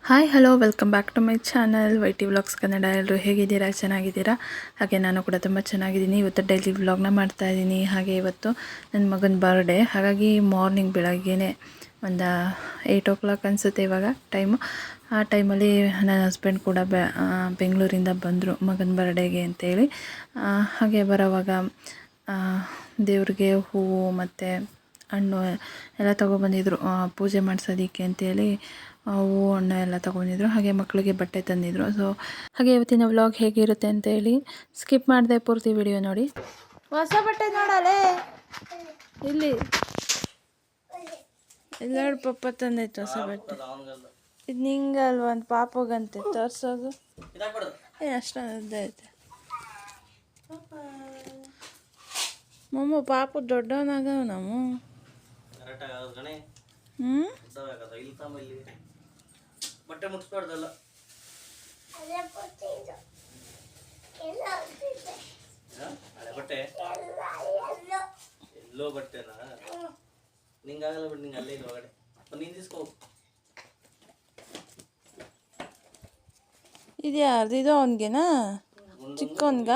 Hi hello welcome back to my channel Y T vlogs Kannada. ಎಲ್ಲರೂ ಹೇಗಿದ್ದೀರಾ? ಚೆನ್ನಾಗಿದ್ದೀರಾ? ಹಾಗೆ ನಾನು ಕೂಡ ತುಂಬ ಚೆನ್ನಾಗಿದ್ದೀನಿ. ಇವತ್ತು ಡೈಲಿ ವ್ಲಾಗ್ನ ಮಾಡ್ತಾಯಿದ್ದೀನಿ. ಹಾಗೆ ಇವತ್ತು ನನ್ನ ಮಗನ ಬರ್ಡೇ, ಹಾಗಾಗಿ ಮಾರ್ನಿಂಗ್ ಬೆಳಗ್ಗೆನೇ ಒಂದು 8 o'clock ಅನಿಸುತ್ತೆ ಇವಾಗ ಟೈಮು. ಆ ಟೈಮಲ್ಲಿ ನನ್ನ ಹಸ್ಬೆಂಡ್ ಕೂಡ ಬೆಂಗಳೂರಿಂದ ಬಂದರು ಮಗನ ಬರ್ಡೇಗೆ ಅಂತೇಳಿ. ಹಾಗೆ ಬರೋವಾಗ ದೇವ್ರಿಗೆ ಹೂವು ಮತ್ತು ಹಣ್ಣು ಎಲ್ಲ ತೊಗೊಬಂದಿದ್ರು ಪೂಜೆ ಮಾಡಿಸೋದಕ್ಕೆ ಅಂತೇಳಿ. ಹೂವು ಹಣ್ಣು ಎಲ್ಲ ತೊಗೊಂಡಿದ್ರು. ಹಾಗೆ ಮಕ್ಕಳಿಗೆ ಬಟ್ಟೆ ತಂದಿದ್ರು. ಸೊ ಹಾಗೆ ಇವತ್ತಿನ ವ್ಲಾಗ್ ಹೇಗಿರುತ್ತೆ ಅಂತೇಳಿ ಸ್ಕಿಪ್ ಮಾಡಿದೆ, ಪೂರ್ತಿ ವಿಡಿಯೋ ನೋಡಿ. ಹೊಸ ಬಟ್ಟೆ ನೋಡಲೇ ಇಲ್ಲಿ ಎಲ್ಲರೂ ಪಪ್ಪ ತಂದೈತೆ ಹೊಸ ಬಟ್ಟೆ. ಇದು ನಿಂಗಲ್ವ, ಒಂದು ಪಾಪಗಂತೆ ತೋರ್ಸೋದು. ಅಷ್ಟೊಂದು ಐತೆ ಮಮ್ಮ. ಪಾಪು ದೊಡ್ಡವನಾಗವ ನಾವು. ಬಟ್ಟೆ ಮುಟ್ಸ್ಬಾರ್ದಲ್ಲ. ಹಳೆ ಬಟ್ಟೆ ಎಲ್ಲೋ ಬಟ್ಟೆನಾ ನಿಂಗಾಗಲ್ಲ ಬಿಟ್ಟು ನಿಂಗೆ ಅಲ್ಲೇ ಇಲ್ಲ ಒಳಗಡೆ. ನೀನು ತಿಸ್ಕೋ. ಇದು ಯಾರ್ದು? ಇದು ಅವನಿಗೆನಾ? ಚಿಕ್ಕವನ್ಗ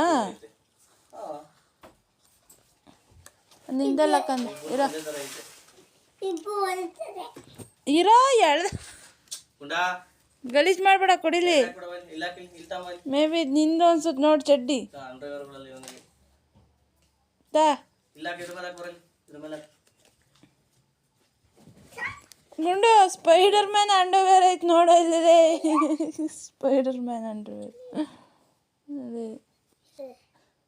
ನಿಂದಲ್ಲ ಕಂದ ಇರೋ ಎಳ್ದ ಗಲೀಜ್ ಮಾಡಬೇಡ, ಕೊಡಿಲಿ. ಮೇ ಬಿ ನಿಂದು ಅನ್ಸುತ್ತೆ ನೋಡಿ ಚಡ್ಡಿ. ಗುಂಡು ಸ್ಪೈಡರ್ ಮ್ಯಾನ್ ಅಂಡರ್ವೇರ್ ಐತೆ ನೋಡೋ ಇಲ್ಲದೆ. ಸ್ಪೈಡರ್ ಮ್ಯಾನ್ ಅಂಡರ್ವೇರ್ ಅದೇ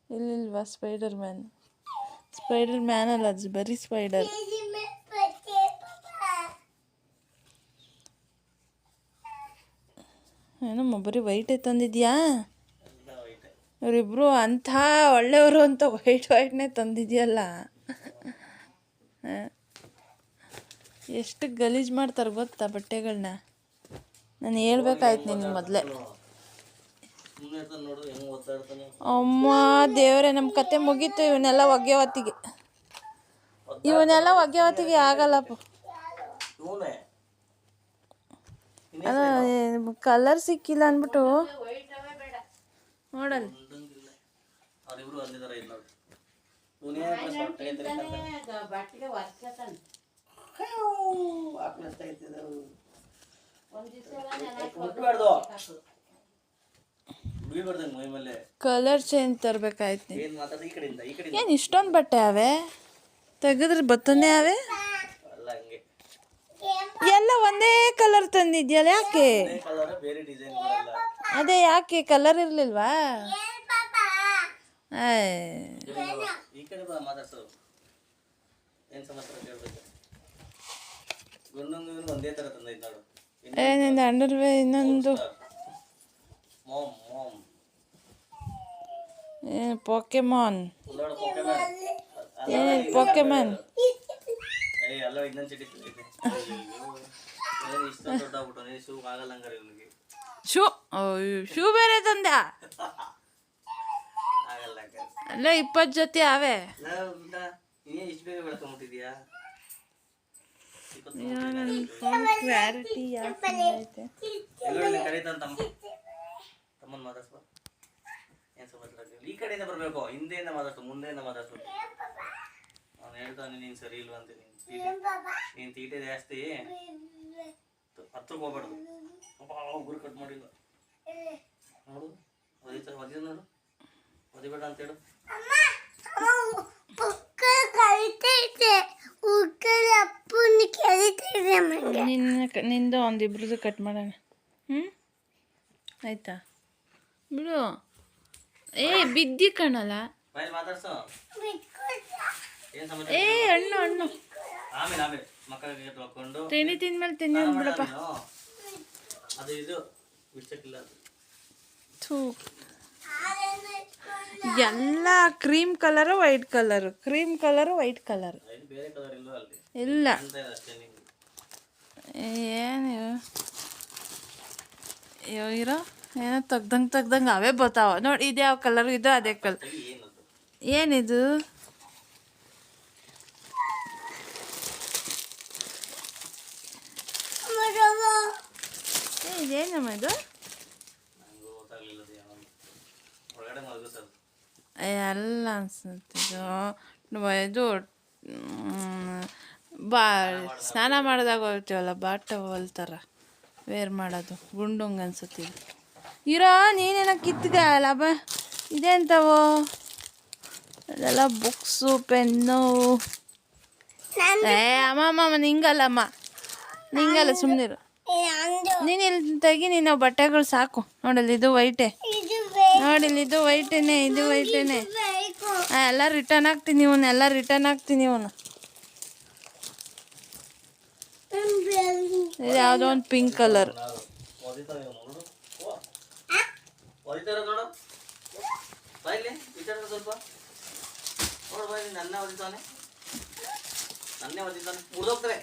ಇಲ್ಲಿಲ್ವಾ? ಸ್ಪೈಡರ್ ಮ್ಯಾನ್ ಅಲ್ಲ, ಅದು ಬರೀ ಸ್ಪೈಡರ್. ಏನಮ್ಮ ಬರೀ ವೈಟೇ ತಂದಿದ್ಯಾ? ಇವರಿಬ್ರು ಅಂಥ ಒಳ್ಳೆಯವರು ಅಂತ ವೈಟ್ನೇ ತಂದಿದ್ಯಲ್ಲ. ಎಷ್ಟು ಗಲೀಜು ಮಾಡ್ತಾರೆ ಗೊತ್ತಾ ಬಟ್ಟೆಗಳನ್ನ. ನಾನು ಹೇಳ್ಬೇಕಾಯ್ತು ನಿನಗೆ ಮೊದಲೇ. ಅಮ್ಮ ದೇವರೇ, ನಮ್ಮ ಕತೆ ಮುಗೀತು. ಇವನ್ನೆಲ್ಲ ಒಗ್ಯವತ್ತಿಗೆ ಆಗಲ್ಲಪ್ಪ. ಕಲರ್ ಸಿಕ್ಕಿಲ್ಲ ಅಂದ್ಬಿಟ್ಟು ನೋಡಲ್ಲ. ಕಲರ್ ಚೇಂಜ್ ತರಬೇಕಾಯ್ತು. ಏನು ಇಷ್ಟೊಂದು ಬಟ್ಟೆ ಅವೆ? ತೆಗೆದ್ರೆ ಬತ್ತನೇ ಅವೆ ಎಲ್ಲ ಒಂದೇ ಕಲರ್ ತಂದಿದ್ಯಲ್ಲ, ಯಾಕೆ? ಅದೇ ಯಾಕೆ ಕಲರ್ ಇರ್ಲಿಲ್ವಾ? ಏನಿಂದ ಅಂಡರ್ವೇ ಇನ್ನೊಂದು ಪೋಕೆಮಾನ್. ಏನಿದು ಪೋಕೆಮಾನ್? ಶೂ ಬೇರೆ ತಂದ ಅಲ್ಲ. 20 ಜೊತೆ ಅವೆ. ಕ್ಲಾರಿಟಿ ಈ ಕಡೆಯಿಂದ ಬರಬೇಕು, ಹಿಂದೆಯಿಂದ ಮಾತಾಡ್ತು, ಮುಂದೆಯಿಂದ ಮಾತಾಡ್ತು. ನಾನು ಹೇಳ್ತಾನೆ ನೀನು ಸರಿ ಇಲ್ವಾ ಅಂತ. ನೀನು ತೀಟೆ ಜಾಸ್ತಿ, ಹತ್ರಕ್ಕೆ ಹೋಗ್ಬಾರ್ದು. ಗುರು ಕಟ್ ಮಾಡಿಲ್ಲ ನೋಡು, ಒದಿದ ನೋಡು, ಒದಿಬೇಡ ಅಂತೇಳು. ನಿಂದು ಒಂದಿಬ್ರದ್ದು ಕಟ್ ಮಾಡೋಣ. ಆಯ್ತಾ ಬಿಡು. ಬಿದ್ದಿ ಕಾಣಲ್ಲ. ಹಣ್ಣು ತಿಂಡಿ ತಿಂದ್ಮೇಲೆ ತಿನ್ನ ಬಿಡಪ್ಪ. ಎಲ್ಲ ಕ್ರೀಮ್ ಕಲರು ವೈಟ್ ಕಲರು, ಇಲ್ಲ. ಏನು ಇರೋ ಏನೋ ತೆಗ್ದಂಗೆ ಅವೇ ಬರ್ತಾವ ನೋಡಿ. ಇದು ಯಾವ ಕಲರು? ಇದು ಅದೇ ಕಲರ್. ಏನಿದು? ಇದೇನಮ್ಮ ಇದು? ನನಗೂ ಗೊತ್ತಾಗಲಿಲ್ಲ ಅದು ಏನೋ ಒಳಗಡೆ ಮಲಗಿಸೋದು. ಎಲ್ಲ ಅನ್ಸುತ್ತೆ ಇದು ಬಾ ಸ್ನಾನ ಮಾಡಿದಾಗ ಹೋಗ್ತೀವಲ್ಲ ಬಾಟವಲ್ ಥರ ವೇರ್ ಮಾಡೋದು ಗುಂಡಂಗೆ ಅನ್ಸುತ್ತೆ ಇದು. ಇರೋ ನೀನೇನೋ ಕಿತ್ಗಲ್ಲ ಬಾ ಇದೆ ಅಂತವೋ ಅದೆಲ್ಲ ಬುಕ್ಸು ಪೆನ್ನು. ಅಮ್ಮ ನಿಂಗಲ್ಲಮ್ಮ ನಿಂಗಲ್ಲ ಸುಮ್ಮನಿರು. ನೀನು ಇಲ್ಲಿ ತೆಗಿ ನೀನು ಬಟ್ಟೆಗಳು ಸಾಕು. ನೋಡಲ್ಲಿ ಇದು ವೈಟೇ, ನೋಡಿಲ್ಲಿ ಇದು ವೈಟೇನೆ, ಇದು ವೈಟೇನೆ. ಎಲ್ಲ ರಿಟರ್ನ್ ಹಾಕ್ತೀನಿ ಇವನ್ನ, ಎಲ್ಲ ರಿಟರ್ನ್ ಹಾಕ್ತೀನಿ ಇವನು. ಇದು ಯಾವುದೋ ಒಂದು ಪಿಂಕ್ ಕಲರ್. ಸ್ವಲ್ಪ ನೋಡು ಬಾಯಿ ನನ್ನೇ ಓದಿತಾನೆ, ನನ್ನೇ ಓದಿತಾನೆ ಮುರಿದೋಗ್ತಾರೆ.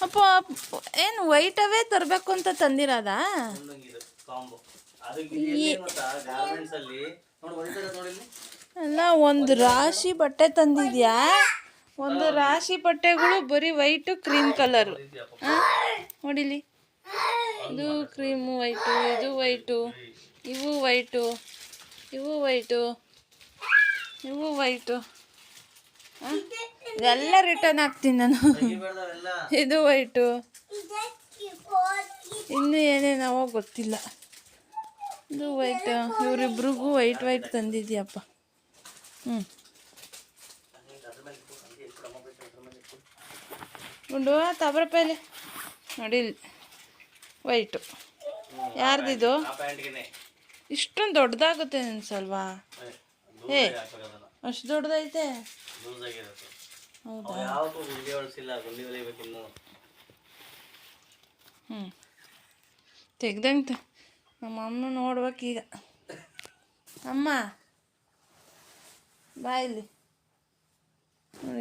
ಅಪ್ಪ ಏನು ವೈಟವೇ ತರಬೇಕು ಅಂತ ತಂದಿರೋದಾ? ಅಲ್ಲ ಒಂದು ರಾಶಿ ಬಟ್ಟೆ ತಂದಿದ್ಯಾ? ಒಂದು ರಾಶಿ ಬಟ್ಟೆಗಳು ಬರೀ ವೈಟು ಕ್ರೀಮ್ ಕಲರು. ನೋಡಿಲಿ ಇದು ಕ್ರೀಮು ವೈಟು, ಇದು ವೈಟು, ಇವು ವೈಟು, ಇವು ವೈಟು, ಇವು ವೈಟು. ಇದೆಲ್ಲ ರಿಟರ್ನ್ ಹಾಕ್ತೀನಿ ನಾನು. ಇದು ವೈಟು, ಇನ್ನೂ ಏನೇನವೋ ಗೊತ್ತಿಲ್ಲ. ಇದು ವೈಟ್. ಇವರಿಬ್ರಿಗೂ ವೈಟ್ ವೈಟ್ ತಂದಿದ್ಯಪ್ಪ. ಗುಂಡು ತಬರ ಪೈಲೆ ನೋಡಿ ವೈಟು. ಯಾರ್ದಿದು? ಇಷ್ಟೊಂದು ದೊಡ್ಡದಾಗುತ್ತೆ ಅನ್ಸಲ್ವಾ? ಏ ಅಷ್ಟು ದೊಡ್ಡದೈತೆ. ಹೌದಾ? ತೆಗ್ದಂಗೆ ನಮ್ಮ ಅಮ್ಮ ನೋಡ್ಬೇಕೀಗ. ಅಮ್ಮ ಬಾ ಇಲ್ಲಿ.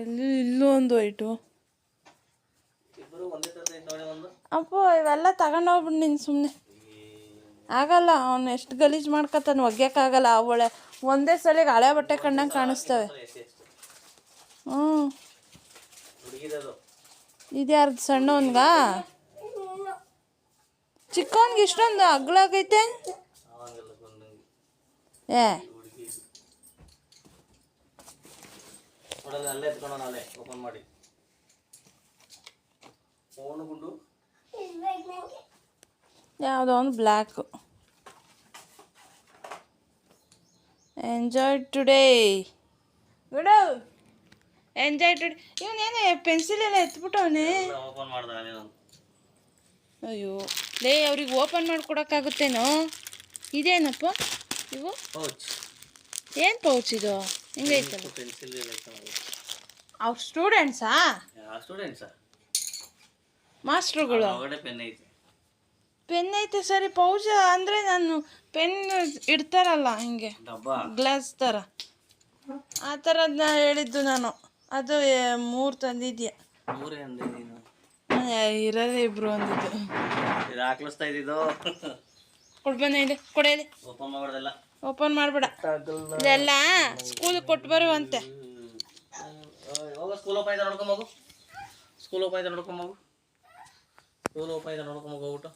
ಇಲ್ಲೂ ಒಂದು ವೈಟು. ಅಪ್ಪ ಇವೆಲ್ಲ ತಗೊಂಡೋಗ್ಬಿಡು ನೀನು ಸುಮ್ಮನೆ. ಆಗಲ್ಲ, ಅವನು ಎಷ್ಟು ಗಲೀಜು ಮಾಡ್ಕೊತಾನೆ, ಒಗ್ಯಕ್ಕಾಗಲ್ಲ. ಅವಳೆ ಒಂದೇ ಸಲಿಗೆ ಹಳೆ ಬಟ್ಟೆ ಕಣ್ಣಂಗೆ ಕಾಣಿಸ್ತವೆ. ಇದ್ಯಾರ್ದು ಸಣ್ಣವನ್ಗ? ಚಿಕ್ಕವನ್ಗೆ ಇಷ್ಟೊಂದು ಅಗ್ಲಾಗೈತೆ. ಏ ಯಾವುದೋ ಒಂದು ಬ್ಲ್ಯಾಕು. ಎಂಜಾಯ್ ಟುಡೇ ಗುಡು, ಎಂಜಾಯ್ ಟುಡೇ. ಇವನೇನೇ ಪೆನ್ಸಿಲ್ ಎಲ್ಲ ಎತ್ಬಿಟ್ಟವನೇ. ಅಯ್ಯೋ ಲೇ, ಅವ್ರಿಗೆ ಓಪನ್ ಮಾಡಿಕೊಡೋಕ್ಕಾಗುತ್ತೇನೋ? ಇದೇನಪ್ಪ ಇವು? ಏನು ಪೌಚ್ ಇದು? ಹಿಂಗೈತಲ್ಲ. ಅವ್ರ ಸ್ಟೂಡೆಂಟ್ಸಾ? ಮಾಸ್ಟ್ರುಗಳು. ಪೆನ್ ಐತೆ ಸರಿ. ಪೌಚ್ ಅಂದರೆ ನಾನು ಪೆನ್ ಇಡ್ತಾರಲ್ಲ ಹಿಂಗೆ ಗ್ಲಾಸ್ ಥರ, ಆ ಥರದನ್ನ ಹೇಳಿದ್ದು ನಾನು. ಅದು 3 ತಂದಿದ್ಯಾ? ಇರೋದೇ ಇಬ್ರು ಅಂದಿದ್ದು. ಕೊಡ್ಬಂದ ಇದೆ, ಕೊಡೇಲಿ. ಓಪನ್ ಮಾಡಬೇಡ, ಇದೆಲ್ಲ ಸ್ಕೂಲಿಗೆ ಕೊಟ್ಟು ಬರುವಂತೆ. ಸ್ಕೂಲ್ ಓಪನ್ ಆಯ್ತಾ ನೋಡ್ಕೊಂಬೋಗು. ಸ್ಕೂಲ್ ಓಪನ್ ಆಯ್ತಾ ನೋಡ್ಕೊಂಬೋಗು. ಸ್ಕೂಲ್ ಓಪನ್ ಆಯ್ತಾ ನೋಡ್ಕೊಂಬೋಗು ಹೋಗ್ಬಿಟ್ಟು.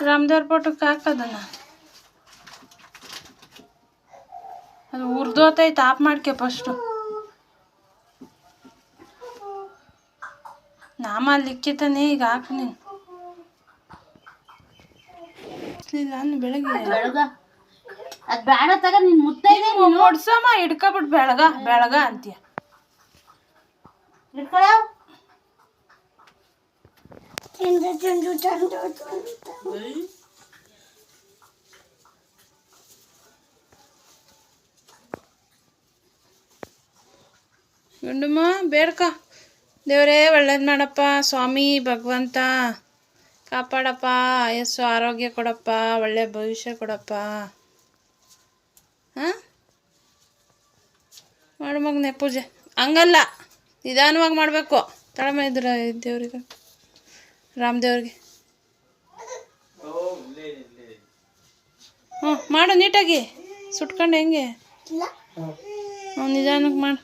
ರಾಮದೇವ್ರ ಫೋಟೋಕ್ಕೆ ಹಾಕೋದನ್ನ. ಅದು ಉರ್ದೋತೈತೆ, ಆಫ್ ಮಾಡ್ಕೆ ಫಸ್ಟು. ನಾಮ ಲಿಕ್ಕಿತಾನೆ ಈಗ ಹಾಕು ನೀನು. ನಾನು ಬೆಳಗ್ಗೆ ಅದು ಬೇಡ ತಗ, ನೀನು ಮುತ್ತೈದೆ ಹೊಡ್ಸಮ್ಮ. ಹಿಡ್ಕೊಬಿಟ್ಟು ಬೆಳಗ ಅಂತೀಯ. ಹಿಡ್ಕೊಳ. ಗುಂಡಮ್ಮ ಬೇಡ್ಕ. ದೇವರೇ ಒಳ್ಳೇದು ಮಾಡಪ್ಪ ಸ್ವಾಮಿ, ಭಗವಂತ ಕಾಪಾಡಪ್ಪ, ಆಯಸ್ಸು ಆರೋಗ್ಯ ಕೊಡಪ್ಪ, ಒಳ್ಳೆ ಭವಿಷ್ಯ ಕೊಡಪ್ಪ. ಹಾಂ ಮಾಡು ಮಗನೇ ಪೂಜೆ. ಹಂಗಲ್ಲ, ನಿಧಾನವಾಗಿ ಮಾಡಬೇಕು. ತಳಮ ಇದ್ರ ದೇವ್ರಿಗೆ, ರಾಮದೇವ್ರಿಗೆ. ಹ್ಞೂ ಮಾಡು ನೀಟಾಗಿ, ಸುಟ್ಕೊಂಡು ಹೆಂಗೆ. ಹ್ಞೂ ನಿಧಾನಕ್ಕೆ ಮಾಡು.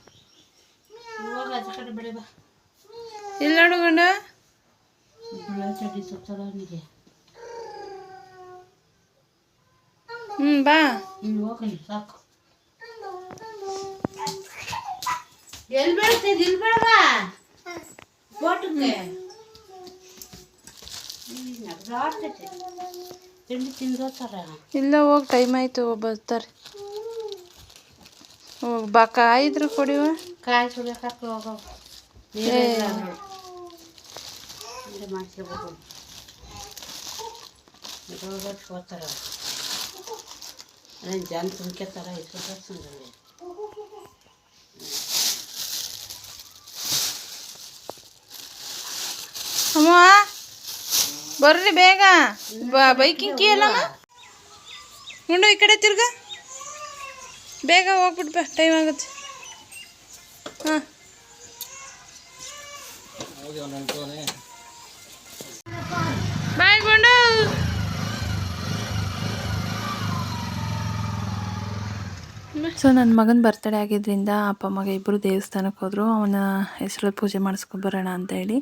ಇಲ್ಲ ನೋಡ್ಕೊಂಡ ಚಡ್ಡಿ ಸುತ್ತದ ಅವನಿಗೆ. ಬಾ. ಹೋಗಲಿ ಸಾಕು. ಎಲ್ಲಿ ಬೆಳ್ತಿದ್ ಇಲ್ಲಿ ಬೆಳವಾ ಬೋಟಕ್ಕೆ ಆಡ್ತೈತೆ ತಿಂಡಿ ತಿಂದೋತಾರ. ಇಲ್ಲ ಹೋಗಿ ಟೈಮ್ ಆಯಿತು ಬರ್ತಾರೆ. ಹೋಗಿ ಬಾ ಕಾಯಿದ್ರು ಕೊಡಿವ. ಕಾಯಿ ಸುಳಿಯಕ್ಕೆ ಹೋಗೋ ನೀರು ಮಾಡ್ಸ್ಕೋಬೇಕು. ಹೋಗ್ತಾರ ಅದೇನು ಜನ ತುಂಬ್ಕೊತಾರ ಇಷ್ಟು ಸಂದಲ್ಲಿ. ಅಮ್ಮ ಬರ್ರಿ ಬೇಗ. ಬೈಕಿಂಗ್ ಕೀ ಅಲ್ಲಮ್ಮ. ಉಂಡು ಈ ಕಡೆ ತಿರ್ಗ ಬೇಗ ಹೋಗ್ಬಿಟ್ಟು ಟೈಮ್ ಆಗುತ್ತೆ. ಹಾಂ ಬಾಯ್ ಗುಂಡು. ಸೊ ನನ್ನ ಮಗನ ಬರ್ತಡೇ ಆಗಿದ್ದರಿಂದ ಅಪ್ಪ ಮಗ ಇಬ್ಬರು ದೇವಸ್ಥಾನಕ್ಕೆ ಹೋದರು. ಅವನ ಹೆಸರು ಪೂಜೆ ಮಾಡಿಸ್ಕೊಬರೋಣ ಅಂತ ಹೇಳಿ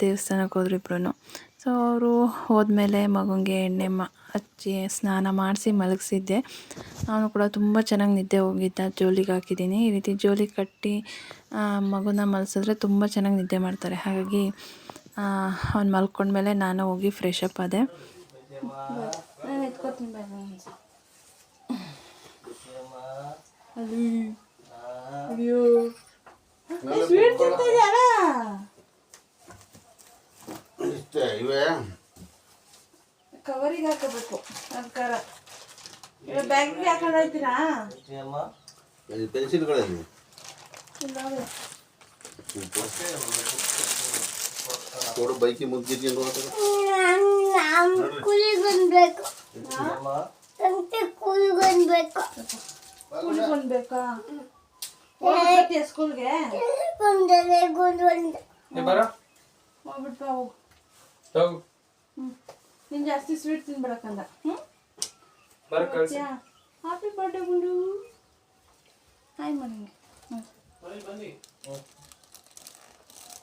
ದೇವಸ್ಥಾನಕ್ಕೆ ಹೋದ್ರು ಇಬ್ಬರೂ. ಸೊ ಅವರು ಹೋದ್ಮೇಲೆ ಮಗನಿಗೆ ಎಣ್ಣೆ ಹಚ್ಚಿ ಸ್ನಾನ ಮಾಡಿಸಿ ಮಲಗಿಸಿದ್ದೆ. ಅವನು ಕೂಡ ತುಂಬ ಚೆನ್ನಾಗಿ ನಿದ್ದೆ ಹೋಗಿದ್ದ. ಜೋಲಿಗೆ ಹಾಕಿದ್ದೀನಿ. ಈ ರೀತಿ ಜೋಲಿ ಕಟ್ಟಿ ಮಗುನ ಮಲಗಿಸಿದ್ರೆ ತುಂಬ ಚೆನ್ನಾಗಿ ನಿದ್ದೆ ಮಾಡ್ತಾರೆ. ಹಾಗಾಗಿ ಅವ್ನು ಮಲ್ಕೊಂಡ್ಮೇಲೆ ನಾನು ಹೋಗಿ ಫ್ರೆಶ್ ಅಪ್ ಆದೆ. ನಾನು ಎತ್ಕೋತೀನಿ ಬಾಯ್ ಅಯ್ಯೋ ಸ್ವೀಟ್ ತಿಂತಿದ್ಯಾರ ಇವೇ ಕವರಿಗೆ ಹಾಕಬೇಕು. ಅದಕ್ಕಾರ ಬ್ಯಾಗಿಗೆ ಹಾಕೊಂಡೋಗ್ತೀರಾ? ಪೆನ್ಸಿಲ್ಗಳಲ್ಲಿ ಕೊಡು ಬೈಕಿ ಮುಗ್ಗಿದ್ದೀನಿ ಕುಳಿಗೊಂಡ್ಬೇಕಾ? ಹೋಗ್ಬಿಡ್ತೀಯ ಸ್ಕೂಲ್ಗೆ? ಹೋಗ್ಬಿಟ್ಟು ಹೋಗು. ನೀನು ಜಾಸ್ತಿ ಸ್ವೀಟ್ ತಿನ್ಬಿಡಕ್ಕಂದ. ಹ್ಯಾಪಿ ಬರ್ಡೇ ಗುಂಡು. ಹಾಯ್ ಮನೆಗೆ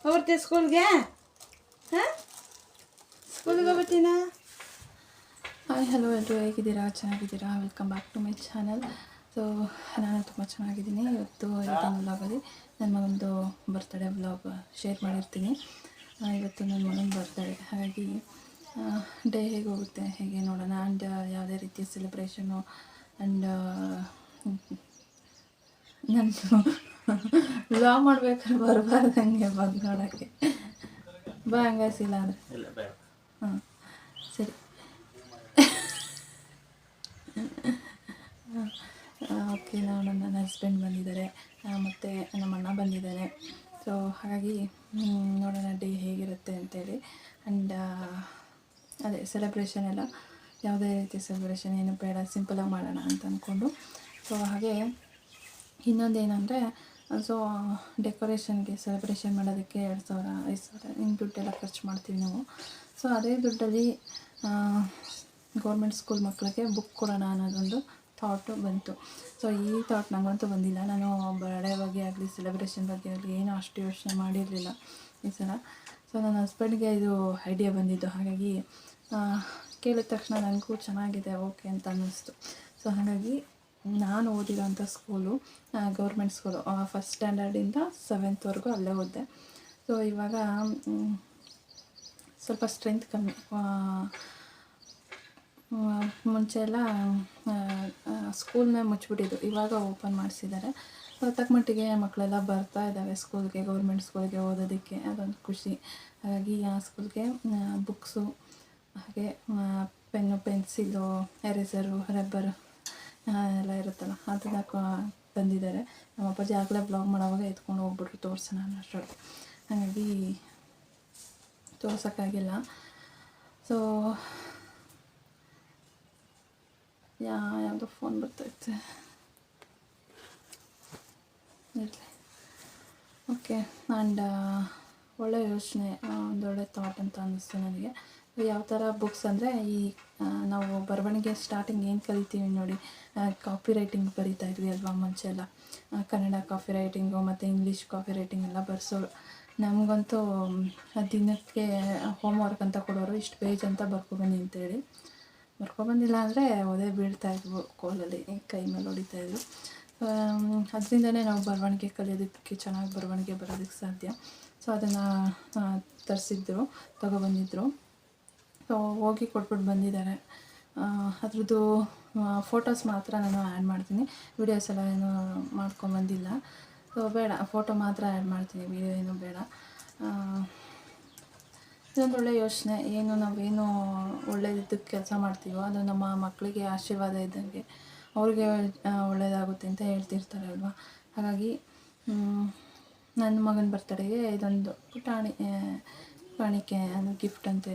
ಹೋಗ್ಬಿಡ್ತೀಯ ಸ್ಕೂಲ್ಗೆ? ಹಾಂ ಸ್ಕೂಲ್ಗೆ ಹೋಗ್ಬಿಡ್ತೀನಾ? ಹಾಯ್ ಹಲೋ ಎಲ್ಲರೂ ಹೇಗಿದ್ದೀರಾ? ಚೆನ್ನಾಗಿದ್ದೀರಾ? Welcome back to my channel. So ನಾನು ತುಂಬ ಚೆನ್ನಾಗಿದ್ದೀನಿ. ಇವತ್ತು ಇವತ್ತಿನ ವ್ಲಾಗಲ್ಲಿ ನನ್ನ ಮಗನದು ಬರ್ತ್ಡೇ ವ್ಲಾಗ್ ಶೇರ್ ಮಾಡಿರ್ತೀನಿ. ಇವತ್ತು ನನ್ನ ಮಗನ ಬರ್ತ್ಡೇ, ಹಾಗಾಗಿ ಡೇ ಹೇಗೆ ಹೋಗುತ್ತೆ ಹೇಗೆ ನೋಡೋಣ. ಆ್ಯಂಡ್ ಯಾವುದೇ ರೀತಿಯ ಸೆಲೆಬ್ರೇಷನು ಆ್ಯಂಡ್ ನಂದು ವ್ಲಾಗ್ ಮಾಡ್ಬೇಕಾದ್ರೆ ಬರಬಾರ್ದಂಗೆ ಬಂದು ನೋಡೋಕ್ಕೆ ಬಾ ಹಂಗಾಸಿಲ್ಲ ಅಂದರೆ. ಹಾಂ ಸರಿ. ಓಕೆ, ನಾನು ನನ್ನ ಹಸ್ಬೆಂಡ್ ಬಂದಿದ್ದಾರೆ ಮತ್ತು ನಮ್ಮ ಅಣ್ಣ ಬಂದಿದ್ದಾರೆ. ಸೊ ಹಾಗಾಗಿ ನೋಡೋಣ ಡೇ ಹೇಗಿರುತ್ತೆ ಅಂತೇಳಿ. ಆ್ಯಂಡ್ ಅದೇ ಸೆಲೆಬ್ರೇಷನ್ ಎಲ್ಲ ಯಾವುದೇ ರೀತಿ ಸೆಲೆಬ್ರೇಷನ್ ಏನು ಬೇಡ, ಸಿಂಪಲಾಗಿ ಮಾಡೋಣ ಅಂತ ಅಂದ್ಕೊಂಡು. ಸೊ ಹಾಗೆ ಇನ್ನೊಂದೇನೆಂದರೆ, ಸೊ ಡೆಕೋರೇಷನ್ಗೆ ಸೆಲೆಬ್ರೇಷನ್ ಮಾಡೋದಕ್ಕೆ 2,000 5,000 ಹಿಂಗೆ ದುಡ್ಡೆಲ್ಲ ಖರ್ಚು ಮಾಡ್ತೀವಿ ನಾವು. ಸೊ ಅದೇ ದುಡ್ಡಲ್ಲಿ ಗೌರ್ಮೆಂಟ್ ಸ್ಕೂಲ್ ಮಕ್ಕಳಿಗೆ ಬುಕ್ ಕೊಡೋಣ ಅನ್ನೋದೊಂದು ಥಾಟು ಬಂತು. ಸೊ ಈ ಥಾಟ್ ನನಗಂತೂ ಬಂದಿಲ್ಲ. ನಾನು ಬರ್ಡೇ ಬಗ್ಗೆ ಆಗಲಿ ಸೆಲೆಬ್ರೇಷನ್ ಬಗ್ಗೆ ಆಗಲಿ ಏನೂ ಅಷ್ಟು ಯೋಚನೆ ಮಾಡಿರಲಿಲ್ಲ ಈ ಸಲ. ಸೊ ನನ್ನ ಹಸ್ಬೆಂಡ್ಗೆ ಇದು ಐಡಿಯಾ ಬಂದಿದ್ದು. ಹಾಗಾಗಿ ಕೇಳಿದ ತಕ್ಷಣ ನನಗೂ ಚೆನ್ನಾಗಿದೆ, ಓಕೆ ಅಂತ ಅನ್ನಿಸ್ತು. ಸೊ ಹಾಗಾಗಿ ನಾನು ಓದಿರೋಂಥ ಸ್ಕೂಲು ಗೌರ್ಮೆಂಟ್ ಸ್ಕೂಲು. ಫಸ್ಟ್ ಸ್ಟ್ಯಾಂಡರ್ಡಿಂದ 7th ಅಲ್ಲೇ ಓದಿದೆ. ಸೊ ಇವಾಗ ಸ್ವಲ್ಪ ಸ್ಟ್ರೆಂತ್ ಕಮ್ಮಿ. ಮುಂಚೆ ಎಲ್ಲ ಸ್ಕೂಲ್ನ ಮುಚ್ಚಿಬಿಟ್ಟಿದ್ದು, ಇವಾಗ ಓಪನ್ ಮಾಡಿಸಿದ್ದಾರೆ. ತಕ್ಕ ಮಟ್ಟಿಗೆ ಮಕ್ಕಳೆಲ್ಲ ಬರ್ತಾ ಇದ್ದಾವೆ ಸ್ಕೂಲ್ಗೆ, ಗೌರ್ಮೆಂಟ್ ಸ್ಕೂಲ್ಗೆ ಓದೋದಕ್ಕೆ. ಅದೊಂದು ಖುಷಿ. ಹಾಗಾಗಿ ಆ ಸ್ಕೂಲ್ಗೆ ಬುಕ್ಸು, ಹಾಗೆ ಪೆನ್ನು, ಪೆನ್ಸಿಲು, ಎರೇಸರು, ರಬ್ಬರು ಎಲ್ಲ ಇರುತ್ತಲ್ಲ ಅದನ್ನ ತಂದಿದ್ದಾರೆ. ನಮ್ಮ ಅಪ್ಪಾಜಿ ಆಗಲೇ ಬ್ಲಾಗ್ ಮಾಡೋವಾಗ ಎತ್ಕೊಂಡು ಹೋಗ್ಬಿಟ್ರು ತೋರಿಸೋಣ ಅನ್ನೋಷ್ಟೊಳಗೆ. ಹಾಗಾಗಿ ತೋರ್ಸೋಕ್ಕಾಗಿಲ್ಲ. ಸೊ ಯಾವುದೋ ಫೋನ್ ಬರ್ತೈತೆ, ಇರಲಿ. ಓಕೆ. ಆ್ಯಂಡ್ ಒಳ್ಳೆ ಯೋಚನೆ, ಒಂದೊಳ್ಳೆ ಥಾಟ್ ಅಂತ ಅನ್ನಿಸ್ತು ನನಗೆ. ಯಾವ ಥರ ಬುಕ್ಸ್ ಅಂದರೆ, ಈ ನಾವು ಬರವಣಿಗೆ ಸ್ಟಾರ್ಟಿಂಗ್ ಏನು ಕಲಿತೀವಿ ನೋಡಿ, ಕಾಪಿ ರೈಟಿಂಗ್ ಬರಿತಾ ಇದ್ವಿ ಅಲ್ವಾ ಮುಂಚೆ ಎಲ್ಲ. ಕನ್ನಡ ಕಾಪಿ ರೈಟಿಂಗು ಮತ್ತು ಇಂಗ್ಲೀಷ್ ಕಾಪಿ ರೈಟಿಂಗ್ ಎಲ್ಲ ಬರ್ಸೋರು. ನಮಗಂತೂ ದಿನಕ್ಕೆ ಹೋಮ್ವರ್ಕ್ ಅಂತ ಕೊಡೋರು ಇಷ್ಟು ಪೇಜ್ ಅಂತ ಬರ್ಕೊಬನ್ನಿ ಅಂತೇಳಿ. ಬರ್ಕೊಬಂದಿಲ್ಲ ಅಂದರೆ ಒದೆ ಬೀಳ್ತಾಯಿದ್ವು, ಕೋಲಲ್ಲಿ ಕೈ ಮೇಲೆ ಹೊಡಿತಾಯಿದ್ವು. ಅದರಿಂದನೇ ನಾವು ಬರವಣಿಗೆ ಕಲಿಯೋದಕ್ಕೆ, ಚೆನ್ನಾಗಿ ಬರವಣಿಗೆ ಬರೋದಕ್ಕೆ ಸಾಧ್ಯ. ಸೊ ಅದನ್ನು ತರಿಸಿದ್ರು, ತೊಗೊಬಂದಿದ್ರು. ಸೊ ಹೋಗಿ ಕೊಟ್ಬಿಟ್ಟು ಬಂದಿದ್ದಾರೆ. ಅದ್ರದ್ದು ಫೋಟೋಸ್ ಮಾತ್ರ ನಾನು ಆ್ಯಡ್ ಮಾಡ್ತೀನಿ, ವೀಡಿಯೋಸ್ ಎಲ್ಲ ಏನೂ ಮಾಡ್ಕೊಂಬಂದಿಲ್ಲ. ಸೊ ಬೇಡ, ಫೋಟೋ ಮಾತ್ರ ಆ್ಯಡ್ ಮಾಡ್ತೀನಿ, ವೀಡಿಯೋ ಏನೂ ಬೇಡ. ಇದೊಂದು ಒಳ್ಳೆಯ ಯೋಚನೆ. ನಾವೇನು ಒಳ್ಳೆಯದಕ್ಕೆ ಕೆಲಸ ಮಾಡ್ತೀವೋ ಅದು ನಮ್ಮ ಮಕ್ಕಳಿಗೆ ಆಶೀರ್ವಾದ ಇದ್ದಂಗೆ, ಅವ್ರಿಗೆ ಒಳ್ಳೆಯದಾಗುತ್ತೆ ಅಂತ ಹೇಳ್ತಿರ್ತಾರೆ ಅಲ್ವಾ. ಹಾಗಾಗಿ ನನ್ನ ಮಗನ ಬರ್ತಡೆಗೆ ಇದೊಂದು ಪುಟಾಣಿ ಕಾಣಿಕೆ, ಗಿಫ್ಟ್ ಅಂತ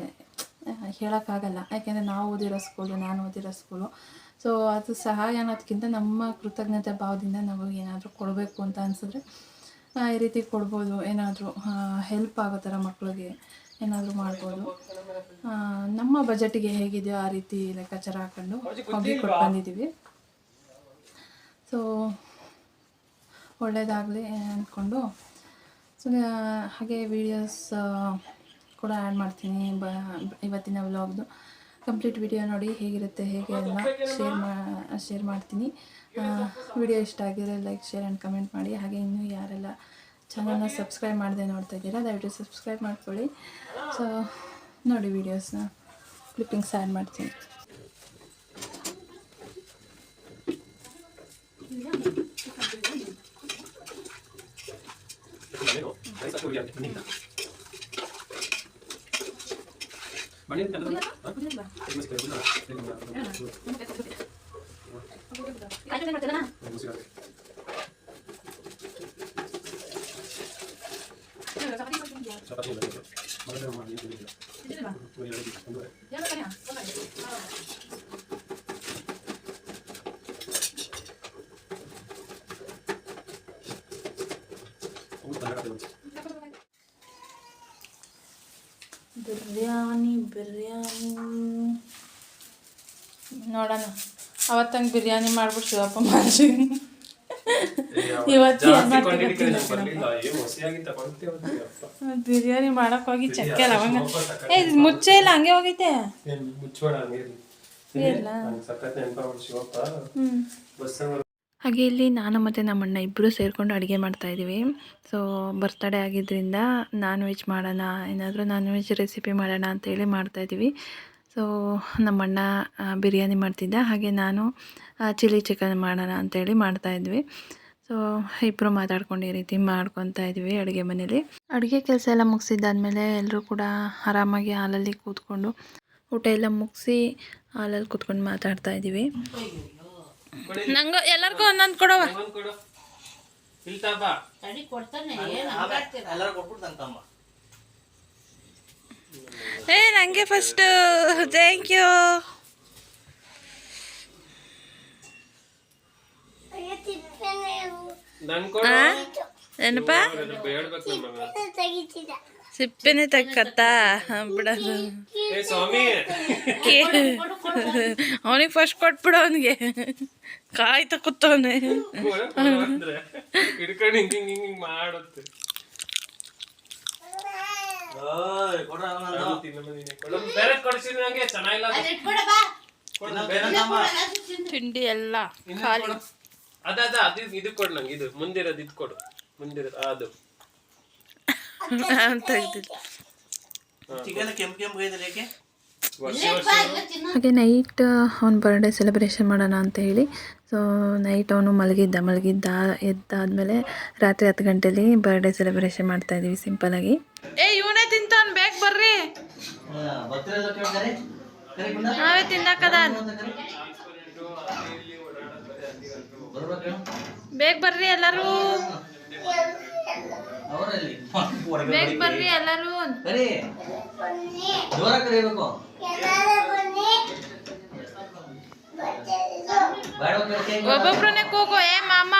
ಹೇಳೋಕ್ಕಾಗಲ್ಲ. ಯಾಕೆಂದರೆ ನಾವು ಓದಿರೋ ಸ್ಕೂಲು, ನಾನು ಓದಿರೋ ಸ್ಕೂಲು. ಸೊ ಅದು ಸಹಾಯ ಅನ್ನೋದಕ್ಕಿಂತ ನಮ್ಮ ಕೃತಜ್ಞತೆ ಭಾವದಿಂದ ನಾವು ಏನಾದರೂ ಕೊಡಬೇಕು ಅಂತ ಅನಿಸಿದ್ರೆ ಈ ರೀತಿ ಕೊಡ್ಬೋದು. ಏನಾದರೂ ಹೆಲ್ಪ್ ಆಗೋ ಥರ ಮಕ್ಕಳಿಗೆ ಏನಾದರೂ ಮಾಡ್ಬೋದು. ನಮ್ಮ ಬಜೆಟಿಗೆ ಹೇಗಿದೆಯೋ ಆ ರೀತಿ ಲೆಕ್ಕಾಚಾರ ಹಾಕ್ಕೊಂಡು ಹೋಗಿ ಕೊಟ್ಟು ಬಂದಿದ್ದೀವಿ. ಸೊ ಒಳ್ಳೆಯದಾಗಲಿ ಅಂದ್ಕೊಂಡು ಸೊ ಹಾಗೆ ವೀಡಿಯೋಸ್ ಕೂಡ ಆ್ಯಡ್ ಮಾಡ್ತೀನಿ. ಇವತ್ತಿನ ವ್ಲಾಗ್ದು ಕಂಪ್ಲೀಟ್ ವಿಡಿಯೋ ನೋಡಿ ಹೇಗಿರುತ್ತೆ ಹೇಗೆ ಎಲ್ಲ ಶೇರ್ ಮಾಡ್ತೀನಿ. ವಿಡಿಯೋ ಇಷ್ಟ ಆಗಿದ್ರೆ ಲೈಕ್, ಶೇರ್ ಆ್ಯಂಡ್ ಕಮೆಂಟ್ ಮಾಡಿ. ಹಾಗೆ ಇನ್ನೂ ಯಾರೆಲ್ಲ ಚಾನಲ್ನ ಸಬ್ಸ್ಕ್ರೈಬ್ ಮಾಡದೆ ನೋಡ್ತಾ ಇದ್ದೀರಾ ದಯವಿಟ್ಟು ಸಬ್ಸ್ಕ್ರೈಬ್ ಮಾಡ್ಕೊಳ್ಳಿ. ಸೊ ನೋಡಿ ವೀಡಿಯೋಸ್ನ ಕ್ಲಿಪ್ಪಿಂಗ್ಸ್ ಆ್ಯಡ್ ಮಾಡ್ತೀನಿ. ಬಿರಿಯಾನಿ ನೋಡೋಣ. ಅವತ್ತಂಗೆ ಬಿರಿಯಾನಿ ಮಾಡ್ಬಿಟ್ಟು ಶಿವಪ್ಪ ಮಾಡಿ ಇವತ್ತು ಬಿರಿಯಾನಿ ಮಾಡಕ್ ಹೋಗಿ ಚಕ್ಕೆ ಲವಂಗ ಮುಚ್ಚೆ ಇಲ್ಲ, ಹಂಗೆ ಹೋಗೈತೆ. ಹಾಗೆ ಇಲ್ಲಿ ನಾನು ಮತ್ತು ನಮ್ಮಣ್ಣ ಇಬ್ಬರು ಸೇರಿಕೊಂಡು ಅಡುಗೆ ಮಾಡ್ತಾಯಿದ್ದೀವಿ. ಸೊ ಬರ್ತ್ಡೇ ಆಗಿದ್ದರಿಂದ ನಾನ್ ವೆಜ್ ಮಾಡೋಣ, ಏನಾದರೂ ನಾನ್ ವೆಜ್ ರೆಸಿಪಿ ಮಾಡೋಣ ಅಂತೇಳಿ ಮಾಡ್ತಾಯಿದ್ದೀವಿ. ಸೊ ನಮ್ಮಣ್ಣ ಬಿರಿಯಾನಿ ಮಾಡ್ತಿದ್ದ, ಹಾಗೆ ನಾನು ಚಿಲ್ಲಿ ಚಿಕನ್ ಮಾಡೋಣ ಅಂತೇಳಿ ಮಾಡ್ತಾಯಿದ್ವಿ. ಸೊ ಇಬ್ಬರು ಮಾತಾಡ್ಕೊಂಡು ಈ ರೀತಿ ಮಾಡ್ಕೊತಾ ಇದ್ವಿ ಅಡುಗೆ ಮನೇಲಿ. ಅಡುಗೆ ಕೆಲಸ ಎಲ್ಲ ಮುಗಿಸಿದ್ದಾದ್ಮೇಲೆ ಎಲ್ಲರೂ ಕೂಡ ಆರಾಮಾಗಿ ಹಾಲಲ್ಲಿ ಕೂತ್ಕೊಂಡು ಊಟ ಎಲ್ಲ ಮುಗಿಸಿ ಹಾಲಲ್ಲಿ ಕೂತ್ಕೊಂಡು ಮಾತಾಡ್ತಾ ಇದ್ದೀವಿ. ನಂಗೆ ಎಲ್ಲರಿಗೂ ಒಂದೊಂದು ಕೊಡವ. ನಂಗೆ ಫಸ್ಟ್ ಥ್ಯಾಂಕ್ ಯು. ಏನಪ್ಪ ಸಿಪ್ಪೆನೆ ತಕ್ಕತ್ತ ಬಿಡೋದು. ಅವನಿಗೆ ಫಸ್ಟ್ ಕೊಟ್ಬಿಡು, ಅವನಿಗೆ ಕಾಯ್ತಾ ಕೂತವನೆ. ತಿಂಡಿ ಎಲ್ಲ ಖಾಲಿ. ಇದು ಕೊಡು ನಂಗೆ, ಇದು ಮುಂದಿರೋದು ಇದು ಕೊಡು, ಮುಂದಿರೋದು ಅದು ಹಾಗೆ ನೈಟ್ ಅವನ ಬರ್ಡೇ ಸೆಲೆಬ್ರೇಷನ್ ಮಾಡೋಣ ಅಂತ ಹೇಳಿ ಸೊ ನೈಟ್ ಅವನು ಮಲಗಿದ್ದ ಎದ್ದಾದ್ಮೇಲೆ ರಾತ್ರಿ 10 ಗಂಟೆಲಿ ಬರ್ಡೇ ಸೆಲೆಬ್ರೇಷನ್ ಮಾಡ್ತಾ ಇದ್ದೀವಿ ಸಿಂಪಲಾಗಿ. ಇವನೇ ತಿಂತಾನ್, ಬೇಗ ಬರ್ರಿ, ನಾವೇ ತಿನ್ನಕದ, ಬೇಗ ಬರ್ರಿ ಎಲ್ಲರೂ, ಬೇಗ ಬರ್ರಿ ಎಲ್ಲರೂ. ಒಬ್ಬೊಬ್ರನ್ನೇ ಕೂಗು. ಏ ಮಾಮ,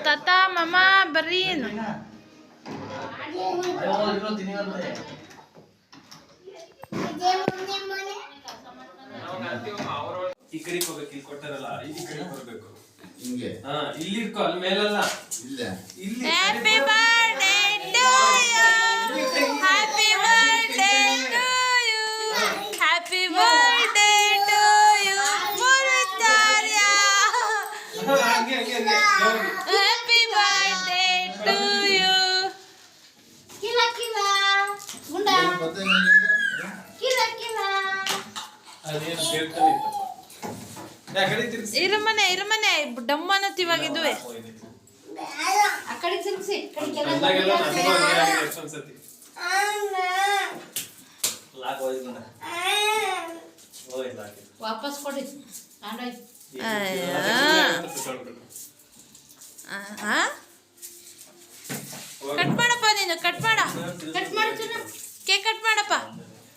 ತಾತ, ಮಾಮ ಬರ್ರಿ. ಈ ಕಡೆ ಹೋಗ್ಬೇಕು, ಇಲ್ಲಿ ಕೊಟ್ಟಾರಲ್ಲ ಈ ಕಡೆ ಬರ್ಬೇಕು. ಹಿಂಗೆ ಹಾ ಇಲ್ಲಿ ಇಟ್ಕೋ, ಅಲ್ಲಿ ಮೇಲಲ್ಲ. ಇಲ್ಲ ಇಲ್ಲಿ happy birthday to you happy birthday to you happy birthday to you ಮುರುತಾರ್ಯ ಹಂಗೆ ಹಂಗೆ ಹಂಗೆ ಹೋಗಿ. ಹ್ಯಾಪಿ ಬರ್ಡೇ ಟು ಯು ಕಿಲ ಕಿಲ ಗುಂಡ ಕಿಲ ಕಿಲ. ಅದೇನು ಕೇಳ್ತಾನೆ ಇತ್ತಪ್ಪ. ಯಾ ಕಡೆ ತಿರ್ಗ್ಸಿ. ಇರಮನೆ ಡಮ್ಮನತಿವಾಗಿದುವೆ ಆ ಕಡೆ ತಿರ್ಗಿಸಿ ಅಂದಾಗೆಲ್ಲ ನನಗೂ ಹಂಗೆ ಆಗಿದೆ ಎಷ್ಟೊಂದ್ ಸತಿ. ಲಾಕ್ ಹೋಯ್ತು ಹೋಯ್ ಲಾಕ್ ವಾಪಸ್ ಕೊಡಿ ತಗೊಂಡೋಗಿ. ಕಟ್ ಮಾಡಪ್ಪ ನೀನು ಕಟ್ ಮಾಡ ಕಟ್ ಮಾಡ್ತೀನಿ. ಕೇಕ್ ಕಟ್ ಮಾಡಪ್ಪ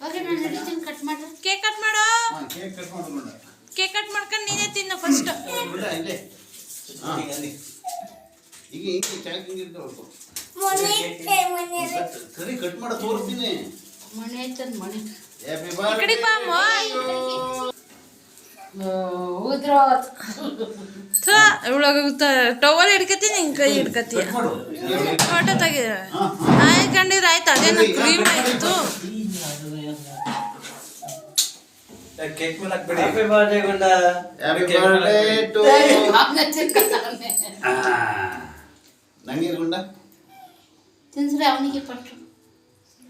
ಹೋಗಿ ನಾನು ನಡೀತೀನಿ, ಕಟ್ ಮಾಡ್ರಿ. ಕೇಕ್ ಕಟ್ ಮಾಡು ಕೇಕ್ ಕಟ್ ಮಾಡ್ಕೊಂಡ ಕೇಕ್ ಕಟ್ ಮಾಡ್ಕೊಂಡು ನೀನೇ ತಿನ್ನು ಫಸ್ಟ್ ಇಲ್ಲೇ ಈಗ ಹಿಂಗೆ ಚಾಕ್ ಹಿಂಗೆ ಇರ್ತಾವ ಸರಿ ಕಟ್ ಮಾಡ ತೋರಿಸ್ತೀನಿ. ಮಣಿ ಐತನ್ ಮಣಿ ಹ್ಯಾಪಿ ಕಡೆ ಬಾ ಅಮ್ಮ. ಉದ್ರೋ ಇವಳಾಗ ಟವಲ್ ಹಿಡ್ಕತೀನಿ ಹಿಂಗೆ ಕೈ ಹಿಡ್ಕತೀಯ ಫೋಟೋ ತೆಗಿ ಆಯ್ ಕಂಡಿದ್ರೆ ಆಯ್ತು ಅದೇನು ಕ್ರೀಮ್ ಆಯ್ತು ಕೇಕ್ ಮೇಲೆ ಹಾಕ್ಬೇಡಿ. ಹ್ಯಾಪಿ ಬರ್ಡೇ ಗುಂಡ. ಹ್ಯಾಪಿ ಬರ್ಡೇ ಟು ಅವನ ತಿನ್ಕೊಂಡವನೆ. ನಂಗೆ ಗುಂಡ ತಿನ್ಸ್ರಿ ಅವನಿಗೆ ಕೊಟ್ರು.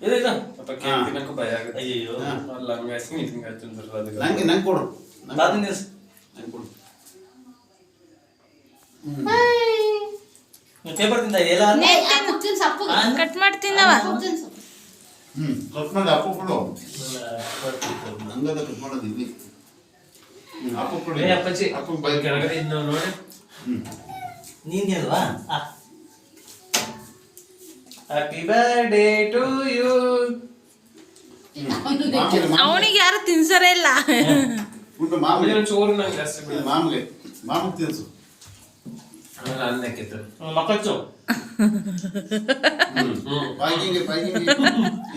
ಇದು ಇದು ಪಾಪ ಕೇಕ್ ತಿನ್ನಕ್ಕೂ ಭಯ ಆಗುತ್ತೆ. ಅಯ್ಯೋ ಅಲ್ಲ ಹಂಗೆ ಹಿಂಗೆ ತಿಂದ್ರಲ್ಲ ಅದು. ನಂಗೆ ಕೊಡು ಬಾದು ನಿಲ್ಸು. ನಂಗೆ ಕೊಡು. ಪೇಪರ್ ತಿಂದ ಎಲ್ಲ ಅಪ್ಪು ತಿನ್ಸು, ಅಪ್ಪುಗೆ. ಕಟ್ ಮಾಡ್ತೀನವ ಅಪ್ಪುಗೆ ತಿನ್ಸು. ಕಟ್ ಮಾಡಿ ಅಪ್ಪು ಕೊಡು. ನಂಗದ ಕಟ್ ಮಾಡೋದು ಇಲ್ಲಿ ಅಪ್ಪು ಕೊಡು. ಏ ಅಪ್ಪಚ್ಚಿ. ಅಪ್ಪು ಬೈಕ್ ಕೆಳಗಡೆ ಇನ್ನು ನೋಡಿ. ನೀನ್ ಅಲ್ವಾ ಹ್ಯಾಪಿ ಬರ್ಡೇ ಟು ಯು. ಅವನಿಗೆ ಯಾರು ತಿನ್ಸರೇ ಇಲ್ಲ ಊಟ ಮಾಮೂಲಿ ಅದೇನು ಚೂರು ನಂಗೆ ಜಾಸ್ತಿ ಬೇಡ. ಮಾಮೂಲಿ ಮಾಮೂಲಿ ತಿನ್ಸು. ಆಮೇಲೆ ಅನ್ನಕ್ಕಿತ್ತು. ಮಕ್ಕಳು ಬಾಯ್ಗಿಂಗೆ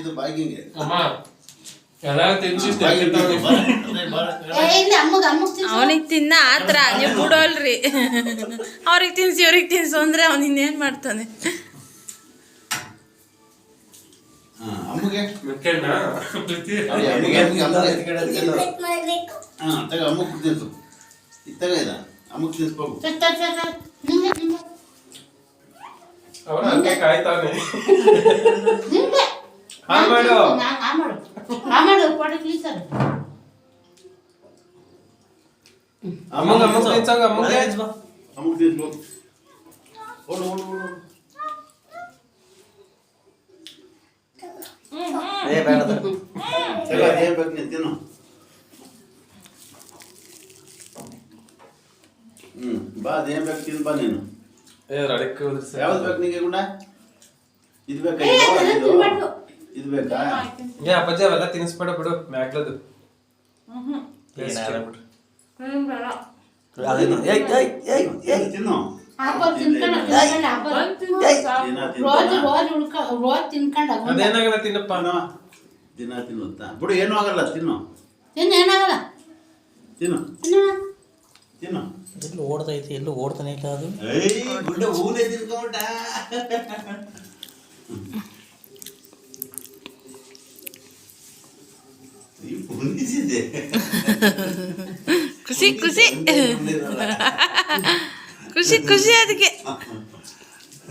ಇದು ಬಾಯ್ಗಿಂಗೆ ಅಮ್ಮ ಎಲ್ಲ ತಿನ್ಸಿದ್ದೆ. ಏ ಇಲ್ಲ ಅಮ್ಮಗ್ ತಿನ್ಸು. ಅವನಿಗೆ ತಿನ್ನ ಆತರ ನೀವು ಬಿಡೋಲ್ರಿ ಅವ್ರಿಗೆ ತಿನ್ಸಿ ಇವ್ರಿಗೆ ತಿನ್ಸು ಅಂದ್ರೆ ಅವ್ನು ಇನ್ನೇನು ಮಾಡ್ತಾನೆ ಅಮ್ಮಗೆ ಮಿಕ್ಕಣ್ಣ ಪ್ರೀತಿ. ತಗ ಅಮ್ಮಗ್ ತಿನ್ಸು. ಇತ್ತಾಗ ಇದ ಅಮ್ಮಗ್ ತಿನ್ಸ್ಬೇಕು. ಚಟ್ ಚಟ್ ಚಟ್ ಚಟ್. ನಿಂಗೆ ನಿಂಗೆ ಅವನ ಹಂಗೆ ಕಾಯ್ತಾನೆ. ನಿಂಗೆ ಆ ಮಾಡು. ಆ ಮಾಡು ಕೊಡಕ್ಲಿ ಸರ್. ಅಮ್ಮಂಗ ಅಮ್ಮಂಗ ತಿನ್ಸಾಗ ಅಮ್ಮಂಗೆ. ಅಮ್ಮಗ್ ತಿನ್ಸ್ಬೇಕು. ಓಡು ಓಡು ಓಡು. ಏ ಬೇಡ ತಗ ಅದೇನ್ ಬೇಕು ನೀನು ತಿನ್ನು. ಬಾ ಅದೇನ್ ಬೇಕು ತಿನ್ ಬಾ ನೀನು. ಅಡಕ್ಕೆ ಉದುರ್ಸಿ. ಯಾವ್ದು ಬೇಕು ನಿಂಗೆ ಗುಂಡ? ಇದು ಬೇಕಾ ಏ, ಇದು? ಅದನ್ನ ಇದು? ತಿನ್ಬಾರ್ದು. ಇದು ಬೇಕಾ? ಏ ಅಪ್ಪಾಜಿ ಅವೆಲ್ಲ ತಿನ್ಸ್ಬೇಡ ಬಿಡು ಮ್ಯಾಕ್ಲದು. ಅದೇನು ಏಯ್ ಏಯ್ ಏಯ್ ಏಯ್ ಇದು ತಿನ್ನು. ಹಾಕೋದು ತಿನ್ಕೊಂಡು ತಿನ್ಕೊಂಡು ಹಾಕೋದು. ರೋಜ್ ತಿನ್ಕೊಂಡು ಅದೇನಾಗಲ್ಲ ತಿನ್ನಪ್ಪ. ದಿನ ತಿನ್ನುತ್ತಾ ಬಿಡು ಏನೂ ಆಗಲ್ಲ ತಿನ್ನು ಏನಾಗಲ್ಲ ತಿನ್ನು ತಿನ್ನು. ತಿನ್ನು. ಎಲ್ಲೂ ಓಡ್ತೈತಿ ಎಲ್ಲೂ ಓಡ್ತಾನೆ ಇಲ್ಲ ಅದು. ಏಯ್ ಗುಂಡ ಹೂನೇ ತಿನ್ಕೊಂಡ. ಹೊಂದಿಸಿದ್ದೆ ಖುಷಿ ಖುಷಿ ಖುಷಿ ಖುಷಿ ಅದಕ್ಕೆ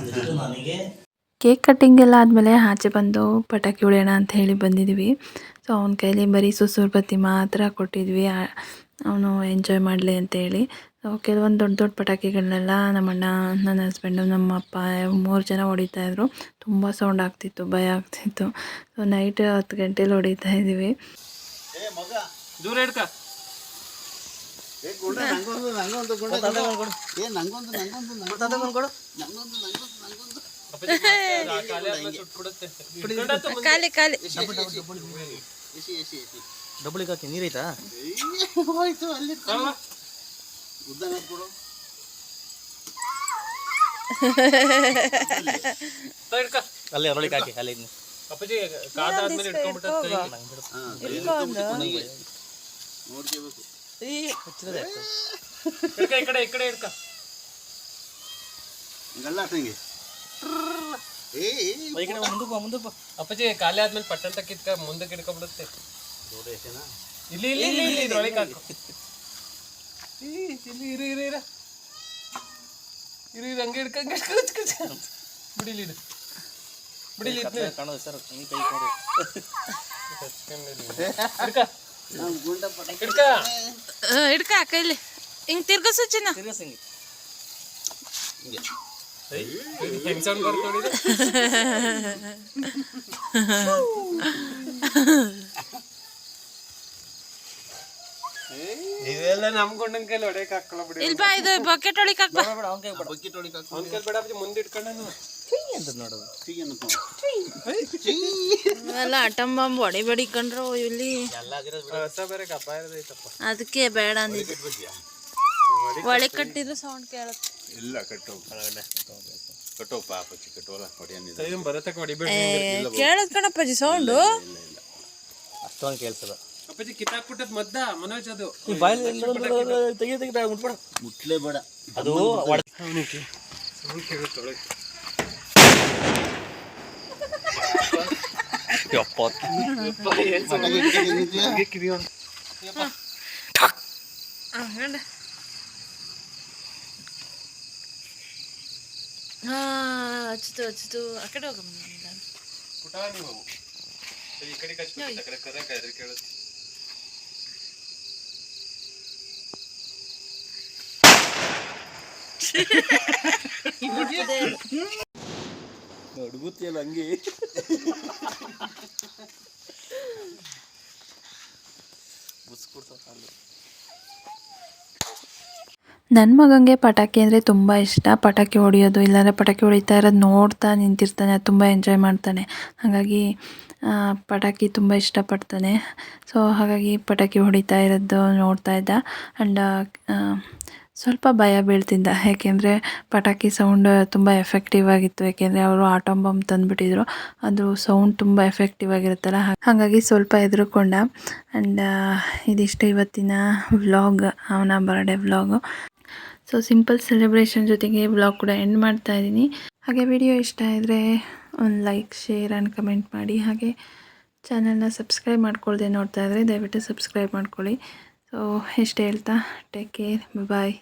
ಎಷ್ಟು ನನಗೆ ಕೇಕ್ ಕಟ್ಟಿಂಗ್ ಎಲ್ಲ ಆದಮೇಲೆ ಆಚೆ ಬಂದು ಪಟಾಕಿ ಹೊಡೆಯೋಣ ಅಂತ ಹೇಳಿ ಬಂದಿದ್ವಿ. ಸೊ ಅವನ ಕೈಲಿ ಬರೀ ಸುಸುರು ಬತ್ತಿ ಮಾತ್ರ ಕೊಟ್ಟಿದ್ವಿ ಅವನು ಎಂಜಾಯ್ ಮಾಡಲಿ ಅಂತೇಳಿ. ಸೊ ಕೆಲವೊಂದು ದೊಡ್ಡ ದೊಡ್ಡ ಪಟಾಕಿಗಳನ್ನೆಲ್ಲ ನಮ್ಮಣ್ಣ ನನ್ನ ಹಸ್ಬೆಂಡು ನಮ್ಮ ಅಪ್ಪ 3 ಜನ ಹೊಡಿತಾಯಿದ್ರು. ತುಂಬ ಸೌಂಡ್ ಆಗ್ತಿತ್ತು, ಭಯ ಆಗ್ತಿತ್ತು. ಸೊ ನೈಟ್ 10 ಗಂಟೆಲಿ ಹೊಡಿತಾ ಇದ್ದೀವಿ. ದೂರ ಇಡ್ಕ. ಖಾಲಿ ಖಾಲಿ ಡಬ್ಬಳಿಗೆ ಹಾಕಿ ನೀರೈತಾ ಅಲ್ಲೇ ಅರಳಿಗೆ ಹಾಕಿ ಅಲ್ಲಿ ಅಪ್ಪಾಜಿ ಕಾದಾದ್ಮೇಲೆ ಇಟ್ಕೊಂಡ್ಬಿಟ್ಟು ನೋಡ್ಕೋಬೇಕು ಈ ಕಡೆ ಇಡ್ಕ. ಗಲ್ಲ ಹಂಗೆ ಈ ಕಡೆ ಮುಂದಕ್ಕೆ ಅಪ್ಪಾಜಿ ಖಾಲಿ ಆದ್ಮೇಲೆ ಪಟ್ಟಂತ ಕಿತ್ಕ ಮುಂದಕ್ಕೆ ಹಿಡ್ಕೊಂಡ್ಬಿಡುತ್ತೆ. ಇಲ್ಲಿ ಇಲ್ಲಿ ಇಲ್ಲಿ ಇಲ್ಲಿ ಇದ್ರೊಳಗೆ ಹಾಕು. ಇಲ್ಲಿ ಇರು ಇರು ಇರ ಇರು ಇರು ಹಂಗೆ ಹಿಡ್ಕಂಗೆ ಬಿಡಿಲಿ ಇಡು ಬಿಡಿಲಿ ಕಾಣೋದು ಸರ್ ಹಿಂಗೆ ಕೈ ಕೊಡಿ ಹಿಡ್ಕ ಕೈಲಿ ಹಿಂಗೆ ತಿರ್ಗಸು ಚಿನ್ನ. ತಿರ್ಗಸ್ ಹಿಂಗೆ ಹೆಂಗ್ ಸೌಂಡ್ ಬರುತ್ತೆ ನೋಡಿದ್ರೆ. ಇವೆಲ್ಲ ನಮ್ಗೊಂಡನ್ ಕೈಲಿ ಹೊಡೆಯಕ್ ಹಾಕಲ್ಲ ಬಿಡಿ. ಇಲ್ಪ ಇದು ಬಕೆಟ್ ಒಳಗೆ ಹಾಕ್ಬಾ. ಬೇಡ ಅವ್ನ ಕೈ ಬೇಡ ಬಕೆಟ್ ಒಳಗೆ ಹಾಕು. ಅವ್ನ ಕೈಲಿ ಬೇಡ ಅಪ್ಪಾಜಿ ಮುಂದೆ ಇಟ್ಕೊಂಡ ಅಂತ ನೋಡೋದು. ಇವೆಲ್ಲ ಅಟಮ್ ಬಾಂಬ್ ಹೊಡಿಬೇಡಿಕೊಂಡ್ರು ಇಲ್ಲಿ ಎಲ್ಲ ಆಗಿರೋದು ಹೊಸ ಬೇರೆ ಹಬ್ಬ ಇರೋದೈತಪ್ಪ. ಅದಕ್ಕೆ ಬೇಡ ಅಂದಿದ್ದು. ಒಳಗೆ ಕಟ್ಟಿದ್ರೆ ಸೌಂಡ್ ಕೇಳುತ್ತೆ. ಇಲ್ಲ ಕಟ್ಟೋ ಪಾಪ ಕಟ್ಟೋಲ್ಲ ಹೊಡೆಯನ್ನಿದೆ. ಇದನ್ನ ಬರತಕ್ಕ ಹೊಡಿಬೇಡಿ. ಕೇಳದ್ ಕಣಪ್ಪಾಜಿ ಸೌಂಡು. ಅಷ್ಟೊಂದು ಕೇಳ್ಸದ. ಅಪ್ಪಾಜಿ ಕಿತ್ತಾಕ್ಬಿಟ್ಟದ್ ಮದ್ದ ಮನೋಜ್ ಅದು. ತೆಗಿ ತೆಗಿ ಬೇಡ ಮುಟ್ಬೇಡ. ಮುಟ್ಲೇ ಬೇಡ. ಅದು ಅವನಿಗೆ ಸೌಂಡ್ ಕೇಳುತ್ತೊಳಗೆ. ಹಚ್ಚಿತು ಆ ಕಡೆ ಹೋಗಮ್ಮ. ಪುಟ ನೀವು ಈ ಕಡೆ ಕಚ್ಬಿಟ್ಟು ಕರೆ ಕರೆ ಕರೆ ಕೇಳುತ್ತೆ. ಹುಡುಗುತ್ತಿಯಲ್ಲ ಹಂಗೆ ನನ್ನ ಮಗನಿಗೆ ಪಟಾಕಿ ಅಂದರೆ ತುಂಬ ಇಷ್ಟ. ಪಟಾಕಿ ಹೊಡಿಯೋದು ಇಲ್ಲಾಂದರೆ ಪಟಾಕಿ ಹೊಡಿತಾ ಇರೋದು ನೋಡ್ತಾ ನಿಂತಿರ್ತಾನೆ. ಅದು ತುಂಬ ಎಂಜಾಯ್ ಮಾಡ್ತಾನೆ. ಹಾಗಾಗಿ ಪಟಾಕಿ ತುಂಬ ಇಷ್ಟಪಡ್ತಾನೆ. ಸೊ ಹಾಗಾಗಿ ಪಟಾಕಿ ಹೊಡಿತಾ ಇರೋದು ನೋಡ್ತಾ ಇದ್ದ. ಆ್ಯಂಡ್ ಸ್ವಲ್ಪ ಭಯ ಬೀಳ್ತಿದ್ದ. ಯಾಕೆಂದರೆ ಪಟಾಕಿ ಸೌಂಡ್ ತುಂಬ ಎಫೆಕ್ಟಿವ್ ಆಗಿತ್ತು. ಯಾಕೆಂದರೆ ಅವರು ಆಟಮ್ ಬಾಂಬ್ ತಂದುಬಿಟ್ಟಿದ್ರು. ಅದು ಸೌಂಡ್ ತುಂಬ ಎಫೆಕ್ಟಿವ್ ಆಗಿರುತ್ತಲ್ಲ, ಹಾಗಾಗಿ ಸ್ವಲ್ಪ ಹೆದರ್ಕೊಂಡ. ಆ್ಯಂಡ್ ಇದಿಷ್ಟು ಇವತ್ತಿನ ವ್ಲಾಗ್, ಅವನ birthday vlog. So simple celebration ಜೊತೆಗೆ ವ್ಲಾಗ್ ಕೂಡ ಎಂಡ್ ಮಾಡ್ತಾ ಇದ್ದೀನಿ. ಹಾಗೆ ವಿಡಿಯೋ ಇಷ್ಟ ಆದರೆ ಒಂದು ಲೈಕ್, ಶೇರ್ ಆ್ಯಂಡ್ ಕಮೆಂಟ್ ಮಾಡಿ. ಹಾಗೆ ಚಾನಲ್ನ ಸಬ್ಸ್ಕ್ರೈಬ್ ಮಾಡ್ಕೊಳ್ದೆ ನೋಡ್ತಾ ಇದ್ದರೆ ದಯವಿಟ್ಟು ಸಬ್ಸ್ಕ್ರೈಬ್ ಮಾಡ್ಕೊಳ್ಳಿ. ಸೊ ಇಷ್ಟು ಹೇಳ್ತಾ ಟೇಕ್ ಕೇರ್, ಬಾಯ್.